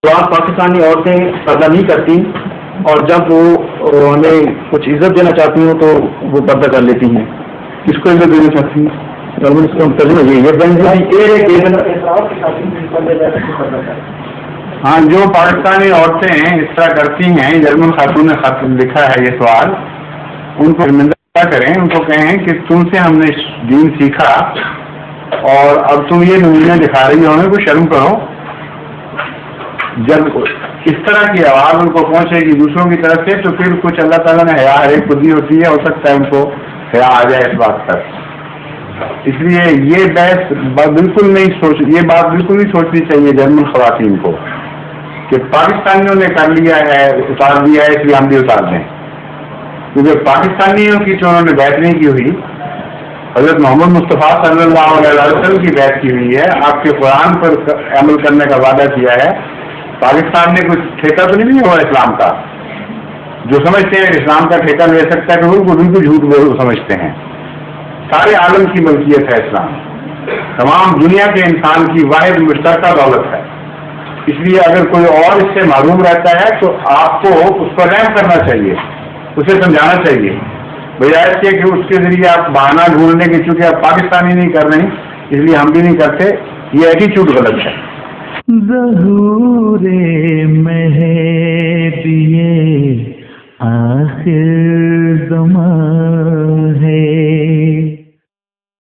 پاکستانی عورتیں پردہ نہیں کرتی اور جب وہ ہمیں کچھ عزت دینا چاہتی ہیں تو وہ پردہ کر لیتی ہیں. کس کو عزت دینا چاہتی ہیں؟ ہاں، جو پاکستانی عورتیں اس طرح کرتی ہیں، جرمن خاتون نے خط لکھا ہے یہ سوال، ان کو شرمندہ کریں، ان کو کہیں کہ تم سے ہم نے دین سیکھا اور اب تم یہ نمونے دکھا رہی ہو، ہمیں کو شرم کرو. جب اس طرح کی آواز ان کو پہنچے گی دوسروں کی طرف سے تو پھر کچھ اللہ تعالیٰ نے حیا ہر ایک کو دی ہوتی ہے، ہو سکتا ہے ان کو حیا آ جائے اس بات پر. اس لیے یہ بحث بالکل نہیں سوچنی چاہیے جرمن خواتین کو کہ پاکستانیوں نے کر لیا ہے، اتار دیا ہے، اس لیے ہم بھی اتار دیں. کیونکہ پاکستانیوں کی تو انہوں نے بیعت نہیں کی ہوئی، حضرت محمد مصطفیٰ صلی اللہ علیہ وسلم کی بیعت کی ہوئی ہے، آپ کے قرآن پر عمل کرنے کا وعدہ کیا ہے. پاکستان نے کچھ ٹھیکہ تو نہیں ہوا اسلام کا. جو سمجھتے ہیں اسلام کا ٹھیکہ لے سکتا ہے تو بالکل جھوٹ سمجھتے ہیں. سارے عالم کی ملکیت ہے اسلام، تمام دنیا کے انسان کی واحد مشترکہ دولت ہے. اس لیے اگر کوئی اور اس سے معلوم رہتا ہے تو آپ کو اس پر رحم کرنا چاہیے، اسے سمجھانا چاہیے، بجائے اس کے کہ اس کے ذریعے آپ بہانہ ڈھونڈنے کے چونکہ آپ پاکستانی نہیں کر رہے ہیں اس لیے ہم بھی نہیں کرتے. یہ ایٹیچیوڈ غلط ہے. ظہور مہدی آخر زمان